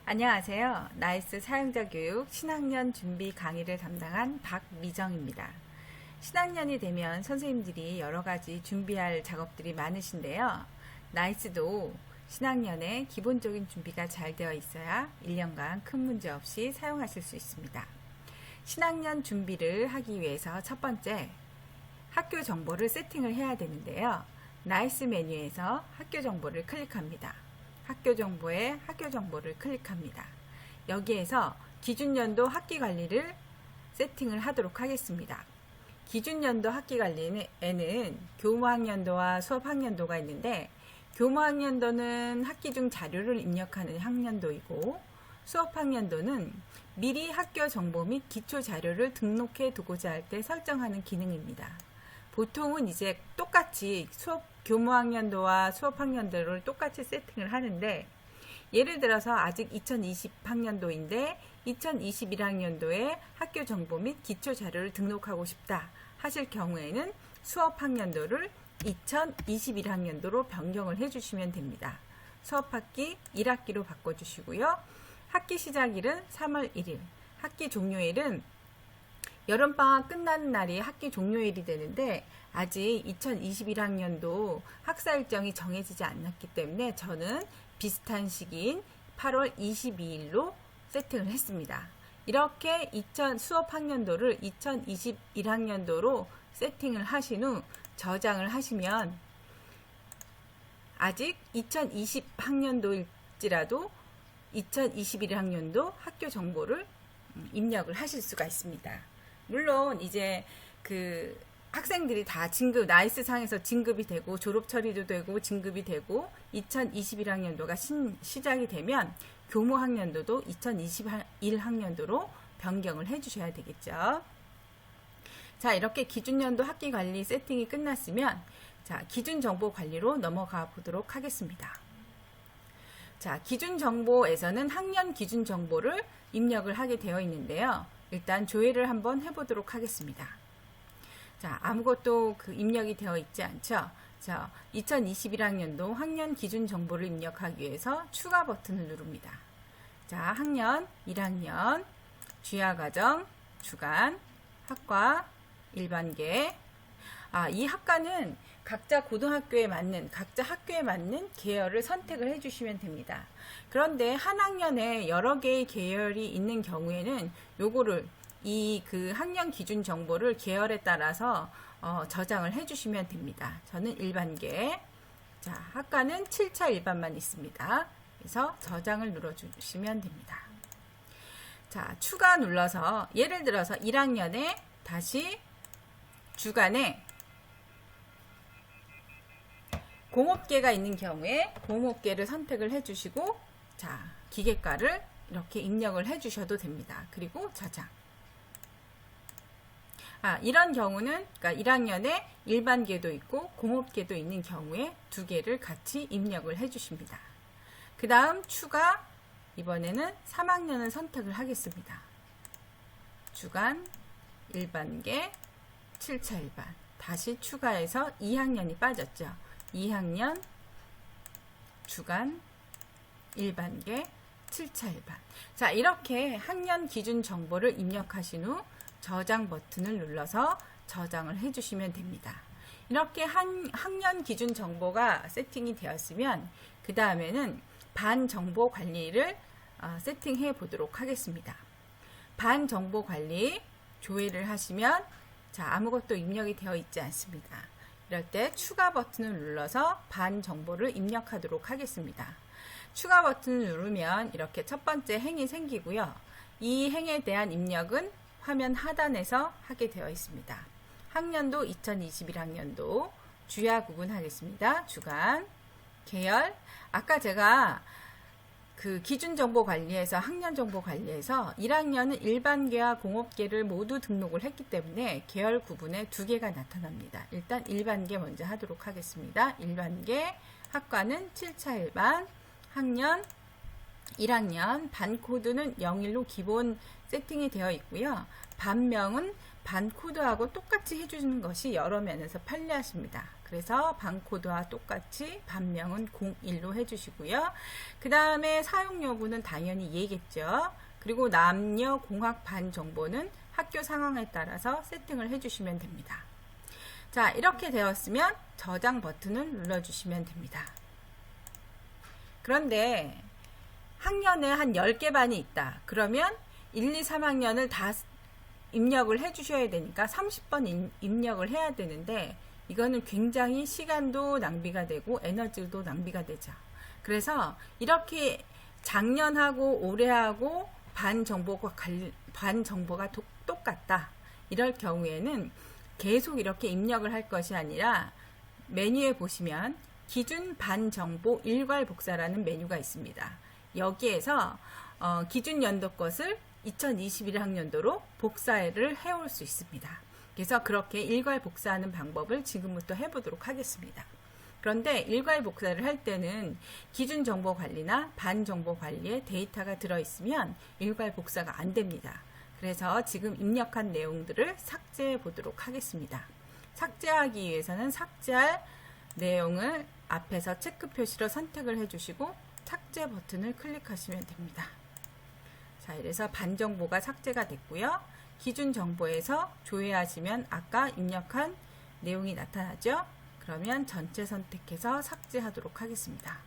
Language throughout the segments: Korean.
안녕하세요. 나이스 사용자 교육 신학년 준비 강의를 담당한 박미정입니다. 신학년이 되면 선생님들이 여러 가지 준비할 작업들이 많으신데요. 나이스도 신학년에 기본적인 준비가 잘 되어 있어야 1년간 큰 문제 없이 사용하실 수 있습니다. 신학년 준비를 하기 위해서 첫 번째, 학교 정보를 세팅을 해야 되는데요. 나이스 메뉴에서 학교 정보를 클릭합니다. 학교 정보에 학교 정보를 클릭합니다. 여기에서 기준연도 학기 관리를 세팅을 하도록 하겠습니다. 기준연도 학기 관리에는 교무학년도와 수업학년도가 있는데, 교무학년도는 학기 중 자료를 입력하는 학년도이고, 수업학년도는 미리 학교 정보 및 기초 자료를 등록해 두고자 할 때 설정하는 기능입니다. 보통은 이제 똑같이 교무학년도와 수업학년도를 똑같이 세팅을 하는데, 예를 들어서 아직 2020학년도인데 2021학년도에 학교 정보 및 기초 자료를 등록하고 싶다 하실 경우에는 수업학년도를 2021학년도로 변경을 해주시면 됩니다. 수업학기 1학기로 바꿔주시고요. 학기 시작일은 3월 1일, 학기 종료일은 여름방학 끝나는 날이 학기 종료일이 되는데, 아직 2021학년도 학사 일정이 정해지지 않았기 때문에 저는 비슷한 시기인 8월 22일로 세팅을 했습니다. 이렇게 수업학년도를 2021학년도로 세팅을 하신 후 저장을 하시면 아직 2020학년도일지라도 2021학년도 학교 정보를 입력을 하실 수가 있습니다. 물론 이제 학생들이 다 진급, 나이스 상에서 진급이 되고 졸업 처리도 되고 진급이 되고 2021학년도가 시작이 되면 교무학년도도 2021학년도로 변경을 해주셔야 되겠죠. 자, 이렇게 기준연도 학기 관리 세팅이 끝났으면 기준 정보 관리로 넘어가 보도록 하겠습니다. 자, 기준 정보에서는 학년 기준 정보를 입력을 하게 되어 있는데요. 일단 조회를 한번 해보도록 하겠습니다. 자, 아무것도 입력이 되어 있지 않죠? 자, 2021학년도 학년 기준 정보를 입력하기 위해서 추가 버튼을 누릅니다. 자, 학년, 1학년, 주야과정, 주간, 학과, 일반계. 이 학과는 각자 고등학교에 맞는, 각자 학교에 맞는 계열을 선택을 해주시면 됩니다. 그런데 한 학년에 여러 개의 계열이 있는 경우에는 요거를 학년 기준 정보를 계열에 따라서 저장을 해주시면 됩니다. 저는 일반계. 자, 학과는 7차 일반만 있습니다. 그래서 저장을 눌러주시면 됩니다. 자, 추가 눌러서 예를 들어서 1학년에 다시 주간에 공업계가 있는 경우에 공업계를 선택을 해주시고, 자, 기계과를 이렇게 입력을 해주셔도 됩니다. 그리고 저장. 이런 경우는, 그러니까 1학년에 일반계도 있고 공업계도 있는 경우에 두 개를 같이 입력을 해주십니다. 그 다음 추가, 이번에는 3학년을 선택을 하겠습니다. 주간, 일반계, 7차 일반. 다시 추가해서 2학년이 빠졌죠. 2학년, 주간, 일반계, 7차 일반. 자, 이렇게 학년 기준 정보를 입력하신 후 저장 버튼을 눌러서 저장을 해주시면 됩니다. 이렇게 학년 기준 정보가 세팅이 되었으면 그 다음에는 반 정보 관리를 세팅해 보도록 하겠습니다. 반 정보 관리 조회를 하시면 아무것도 입력이 되어 있지 않습니다. 이럴 때 추가 버튼을 눌러서 반 정보를 입력하도록 하겠습니다. 추가 버튼을 누르면 이렇게 첫 번째 행이 생기고요. 이 행에 대한 입력은 화면 하단에서 하게 되어 있습니다. 학년도 2021학년도 주야 구분하겠습니다. 주간, 계열. 아까 제가 기준 정보 관리에서 학년 정보 관리에서 1학년은 일반계와 공업계를 모두 등록을 했기 때문에 계열 구분에 두 개가 나타납니다. 일단 일반계 먼저 하도록 하겠습니다. 일반계, 학과는 7차 일반, 학년 1학년, 반 코드는 01로 기본 세팅이 되어 있고요. 반명은 반 코드하고 똑같이 해주는 것이 여러 면에서 편리하십니다. 그래서 반 코드와 똑같이 반명은 01로 해주시고요. 그 다음에 사용 여부는 당연히 예겠죠. 그리고 남녀 공학 반 정보는 학교 상황에 따라서 세팅을 해주시면 됩니다. 자, 이렇게 되었으면 저장 버튼을 눌러주시면 됩니다. 그런데 학년에 한 10개 반이 있다. 그러면 1, 2, 3학년을 다 입력을 해주셔야 되니까 30번 입력을 해야 되는데 이거는 굉장히 시간도 낭비가 되고 에너지도 낭비가 되죠. 그래서 이렇게 작년하고 올해하고 반 정보가 똑같다. 이럴 경우에는 계속 이렇게 입력을 할 것이 아니라 메뉴에 보시면 기준 반 정보 일괄 복사라는 메뉴가 있습니다. 여기에서 기준 연도 것을 2021학년도로 복사를 해올 수 있습니다. 그래서 그렇게 일괄 복사하는 방법을 지금부터 해보도록 하겠습니다. 그런데 일괄 복사를 할 때는 기준 정보 관리나 반 정보 관리에 데이터가 들어있으면 일괄 복사가 안 됩니다. 그래서 지금 입력한 내용들을 삭제해 보도록 하겠습니다. 삭제하기 위해서는 삭제할 내용을 앞에서 체크 표시로 선택을 해주시고 삭제 버튼을 클릭하시면 됩니다. 자, 이래서 반 정보가 삭제가 됐고요. 기준 정보에서 조회하시면 아까 입력한 내용이 나타나죠. 그러면 전체 선택해서 삭제하도록 하겠습니다.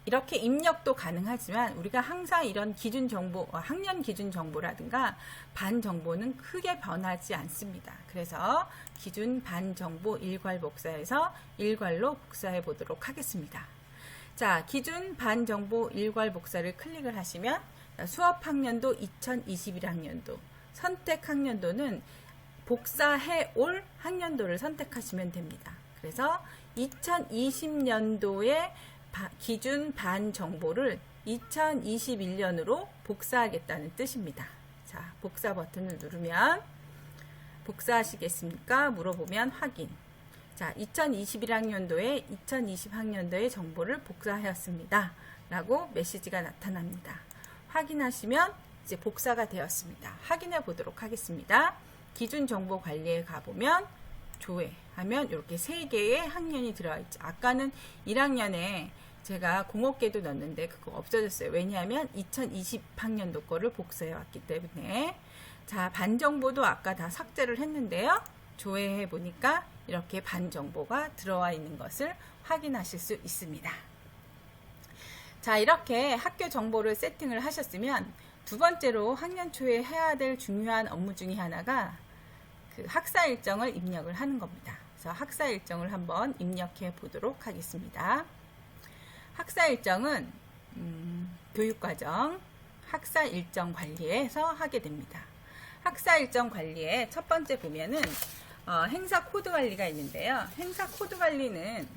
이렇게 입력도 가능하지만 우리가 항상 이런 기준 정보, 학년 기준 정보라든가 반 정보는 크게 변하지 않습니다. 그래서 기준 반 정보 일괄 복사해서 일괄로 복사해 보도록 하겠습니다. 자, 기준 반 정보 일괄 복사를 클릭을 하시면 수업 학년도 2021학년도, 선택 학년도는 복사해 올 학년도를 선택하시면 됩니다. 그래서 2020년도에 기준 반 정보를 2021년으로 복사하겠다는 뜻입니다. 자, 복사 버튼을 누르면 복사하시겠습니까? 물어보면 확인. 자, 2021학년도에 2020학년도의 정보를 복사하였습니다. 라고 메시지가 나타납니다. 확인하시면 이제 복사가 되었습니다. 확인해 보도록 하겠습니다. 기준 정보 관리에 가보면 조회하면 이렇게 3개의 학년이 들어있죠. 아까는 1학년에 제가 공업계도 넣었는데 그거 없어졌어요. 왜냐하면 2020학년도 거를 복사해 왔기 때문에. 자, 반 정보도 아까 다 삭제를 했는데요. 조회해 보니까 이렇게 반 정보가 들어와 있는 것을 확인하실 수 있습니다. 자, 이렇게 학교 정보를 세팅을 하셨으면 두 번째로 학년 초에 해야 될 중요한 업무 중에 하나가 그 학사 일정을 입력을 하는 겁니다. 그래서 학사 일정을 한번 입력해 보도록 하겠습니다. 학사 일정은 교육과정 학사 일정 관리에서 하게 됩니다. 학사 일정 관리에 첫 번째 보면은 행사 코드 관리가 있는데요. 행사 코드 관리는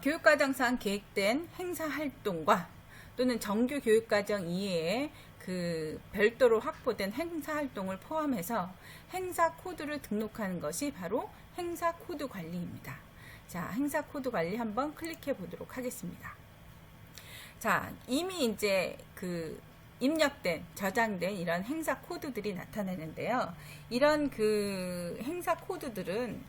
교육과정상 계획된 행사 활동과 또는 정규 교육과정 이외에 그 별도로 확보된 행사 활동을 포함해서 행사 코드를 등록하는 것이 바로 행사 코드 관리입니다. 자, 행사 코드 관리 한번 클릭해 보도록 하겠습니다. 자, 이미 이제 그 입력된, 저장된 이런 행사 코드들이 나타나는데요. 이런 그 행사 코드들은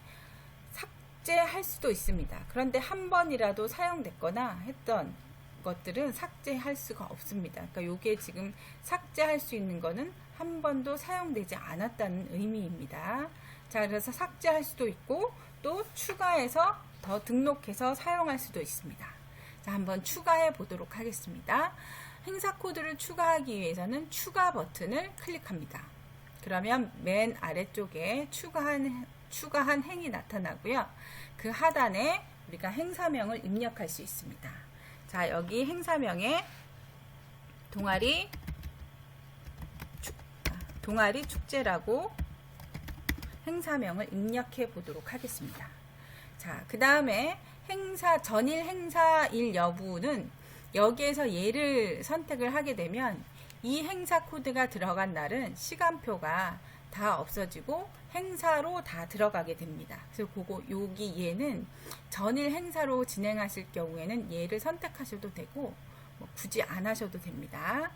삭제할 수도 있습니다. 그런데 한 번이라도 사용됐거나 했던 것들은 삭제할 수가 없습니다. 그러니까 요게 지금 삭제할 수 있는 거는 한 번도 사용되지 않았다는 의미입니다. 자, 그래서 삭제할 수도 있고 또 추가해서 더 등록해서 사용할 수도 있습니다. 자, 한번 추가해 보도록 하겠습니다. 행사 코드를 추가하기 위해서는 추가 버튼을 클릭합니다. 그러면 맨 아래쪽에 추가한 행이 나타나고요. 그 하단에 우리가 행사명을 입력할 수 있습니다. 자, 여기 행사명에 동아리 축제라고 행사명을 입력해 보도록 하겠습니다. 자, 그 다음에 전일 행사일 여부는 여기에서 얘를 선택을 하게 되면 이 행사 코드가 들어간 날은 시간표가 다 없어지고 행사로 다 들어가게 됩니다. 그래서 여기 얘는 전일 행사로 진행하실 경우에는 얘를 선택하셔도 되고 굳이 안 하셔도 됩니다.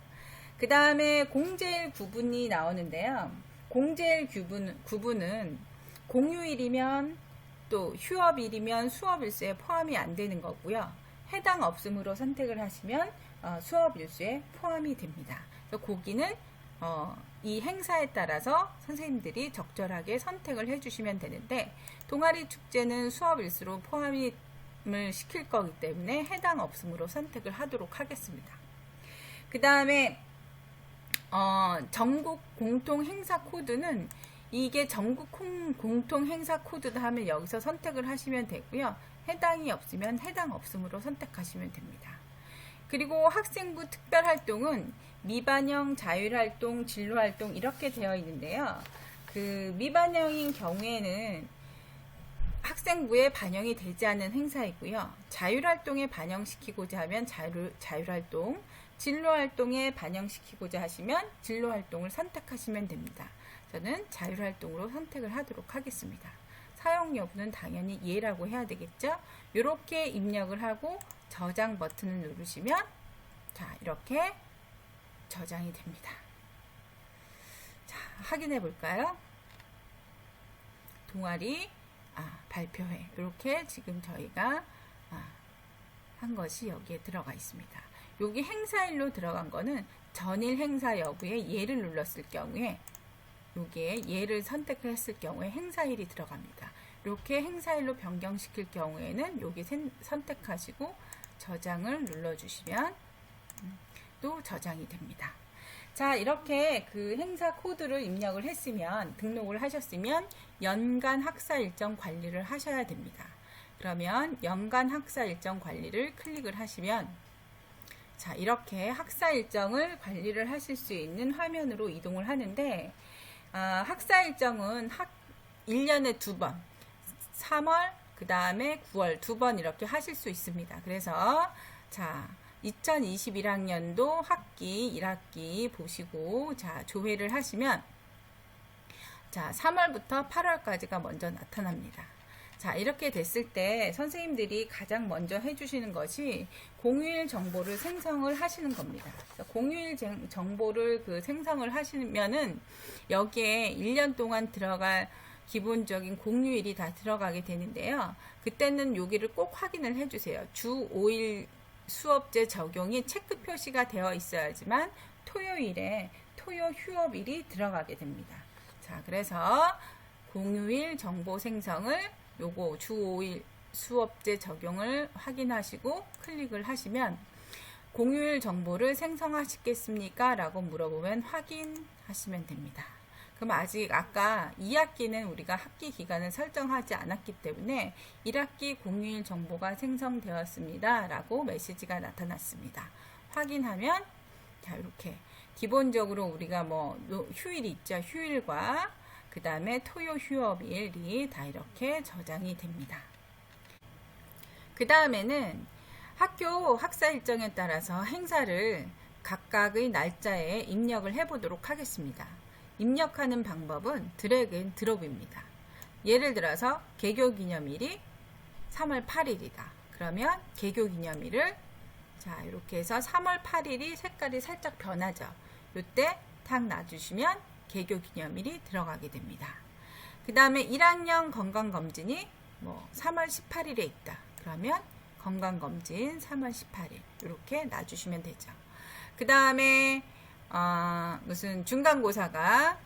그 다음에 공제일 구분이 나오는데요. 공제일 구분은 공휴일이면 또 휴업일이면 수업일수에 포함이 안 되는 거고요. 해당 없음으로 선택을 하시면 수업일수에 포함이 됩니다. 그래서 거기는 이 행사에 따라서 선생님들이 적절하게 선택을 해주시면 되는데, 동아리 축제는 수업일수로 포함을 시킬 거기 때문에 해당 없음으로 선택을 하도록 하겠습니다. 그 다음에 전국 공통 행사 코드는 이게 전국 공통 행사 코드다 하면 여기서 선택을 하시면 되고요. 해당이 없으면 해당 없음으로 선택하시면 됩니다. 그리고 학생부 특별활동은 미반영, 자율활동, 진로활동 이렇게 되어 있는데요. 그 미반영인 경우에는 학생부에 반영이 되지 않는 행사이고요. 자율활동에 반영시키고자 하면 자율활동, 진로활동에 반영시키고자 하시면 진로활동을 선택하시면 됩니다. 저는 자율활동으로 선택을 하도록 하겠습니다. 사용 여부는 당연히 예라고 해야 되겠죠. 이렇게 입력을 하고 저장 버튼을 누르시면 자, 이렇게 저장이 됩니다. 자, 확인해 볼까요? 동아리 발표회, 이렇게 지금 저희가 한 것이 여기에 들어가 있습니다. 여기 행사일로 들어간 거는 전일 행사 여부에 예를 눌렀을 경우에, 여기에 예를 선택을 했을 경우에 행사일이 들어갑니다. 이렇게 행사일로 변경시킬 경우에는 여기 선택하시고 저장을 눌러주시면 또 저장이 됩니다. 자, 이렇게 그 행사 코드를 입력을 했으면, 등록을 하셨으면 연간 학사 일정 관리를 하셔야 됩니다. 그러면 연간 학사 일정 관리를 클릭을 하시면, 자, 이렇게 학사 일정을 관리를 하실 수 있는 화면으로 이동을 하는데, 학사 일정은 1년에 2번, 3월, 그 다음에 9월 2번 이렇게 하실 수 있습니다. 그래서 자, 2021학년도 학기 1학기 보시고 자, 조회를 하시면 자, 3월부터 8월까지가 먼저 나타납니다. 자, 이렇게 됐을 때 선생님들이 가장 먼저 해주시는 것이 공휴일 정보를 생성을 하시는 겁니다. 공휴일 정보를 생성을 하시면은 여기에 1년 동안 들어갈 기본적인 공휴일이 다 들어가게 되는데요. 그때는 여기를 꼭 확인을 해주세요. 주 5일 수업제 적용이 체크 표시가 되어 있어야지만 토요일에 토요 휴업일이 들어가게 됩니다. 자, 그래서 공휴일 정보 생성을 요거 주 5일 수업제 적용을 확인하시고 클릭을 하시면 공휴일 정보를 생성하시겠습니까? 라고 물어보면 확인하시면 됩니다. 그럼 아직 아까 2학기는 우리가 학기 기간을 설정하지 않았기 때문에 1학기 공휴일 정보가 생성되었습니다. 라고 메시지가 나타났습니다. 확인하면 자, 이렇게 기본적으로 우리가 뭐 휴일이 있죠. 휴일과 그 다음에 토요 휴업일이 다 이렇게 저장이 됩니다. 그 다음에는 학교 학사 일정에 따라서 행사를 각각의 날짜에 입력을 해보도록 하겠습니다. 입력하는 방법은 드래그 앤 드롭입니다. 예를 들어서 개교기념일이 3월 8일이다. 그러면 개교기념일을 자, 이렇게 해서 3월 8일이 색깔이 살짝 변하죠. 이때 탁 놔주시면 개교기념일이 들어가게 됩니다. 그 다음에 1학년 건강검진이 뭐 3월 18일에 있다. 그러면 건강검진 3월 18일 이렇게 놔주시면 되죠. 그 다음에 무슨 중간고사가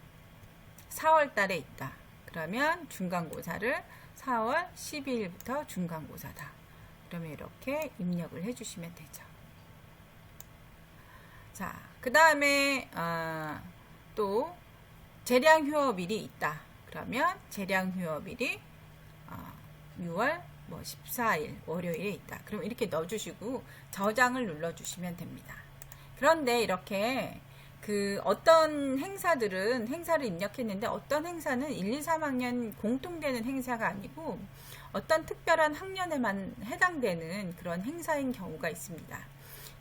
4월 달에 있다. 그러면 중간고사를 4월 12일부터 중간고사다. 그러면 이렇게 입력을 해주시면 되죠. 자, 그 다음에 또 재량휴업일이 있다. 그러면 재량휴업일이 6월 14일 월요일에 있다. 그럼 이렇게 넣어주시고 저장을 눌러주시면 됩니다. 그런데 이렇게 어떤 행사들은 행사를 입력했는데 어떤 행사는 1, 2, 3학년 공통되는 행사가 아니고 어떤 특별한 학년에만 해당되는 그런 행사인 경우가 있습니다.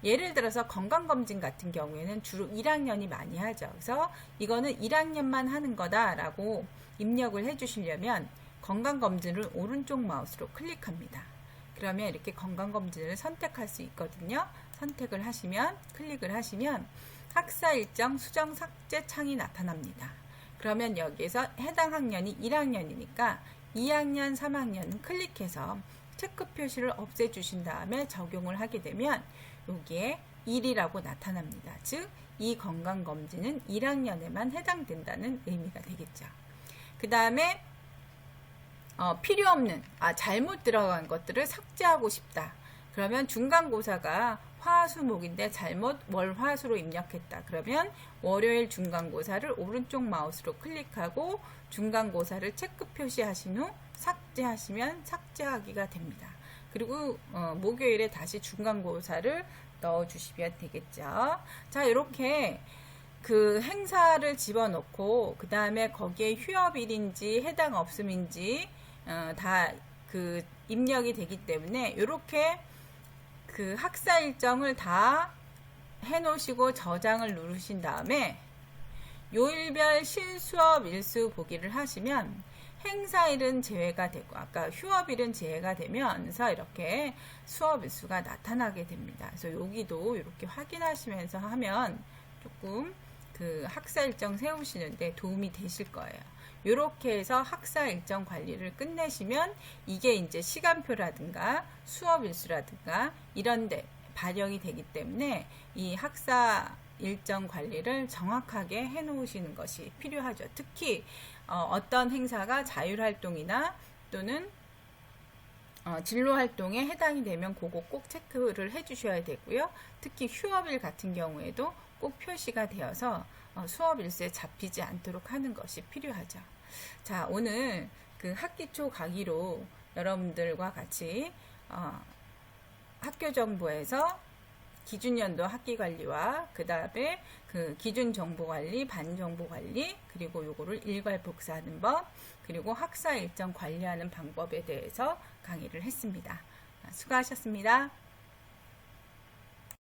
예를 들어서 건강검진 같은 경우에는 주로 1학년이 많이 하죠. 그래서 이거는 1학년만 하는 거다라고 입력을 해주시려면 건강검진을 오른쪽 마우스로 클릭합니다. 그러면 이렇게 건강검진을 선택할 수 있거든요. 선택을 하시면, 클릭을 하시면 학사 일정 수정 삭제 창이 나타납니다. 그러면 여기에서 해당 학년이 1학년이니까 2학년, 3학년은 클릭해서 체크 표시를 없애주신 다음에 적용을 하게 되면 여기에 1이라고 나타납니다. 즉, 이 건강검진은 1학년에만 해당된다는 의미가 되겠죠. 그 다음에 필요 없는, 잘못 들어간 것들을 삭제하고 싶다. 그러면 중간고사가 화수목인데 잘못 월화수로 입력했다. 그러면 월요일 중간고사를 오른쪽 마우스로 클릭하고 중간고사를 체크 표시하신 후 삭제하시면 삭제하기가 됩니다. 그리고 목요일에 다시 중간고사를 넣어주시면 되겠죠. 자, 이렇게 그 행사를 집어넣고 그 다음에 거기에 휴업일인지 해당 없음인지 다 그 입력이 되기 때문에 이렇게 그 학사 일정을 다 해놓으시고 저장을 누르신 다음에 요일별 실수업 일수 보기를 하시면 행사일은 제외가 되고 아까 휴업일은 제외가 되면서 이렇게 수업 일수가 나타나게 됩니다. 그래서 여기도 이렇게 확인하시면서 하면 조금 그 학사 일정 세우시는데 도움이 되실 거예요. 이렇게 해서 학사 일정 관리를 끝내시면 이게 이제 시간표라든가 수업 일수라든가 이런 데 반영이 되기 때문에 이 학사 일정 관리를 정확하게 해 놓으시는 것이 필요하죠. 특히 어떤 행사가 자율활동이나 또는 진로활동에 해당이 되면 그거 꼭 체크를 해 주셔야 되고요. 특히 휴업일 같은 경우에도 꼭 표시가 되어서 수업 일수에 잡히지 않도록 하는 것이 필요하죠. 자, 오늘 그 학기초 강의로 여러분들과 같이 학교정보에서 기준연도 학기관리와 그 다음에 그 기준정보관리, 반정보관리, 그리고 요거를 일괄 복사하는 법, 그리고 학사 일정 관리하는 방법에 대해서 강의를 했습니다. 수고하셨습니다.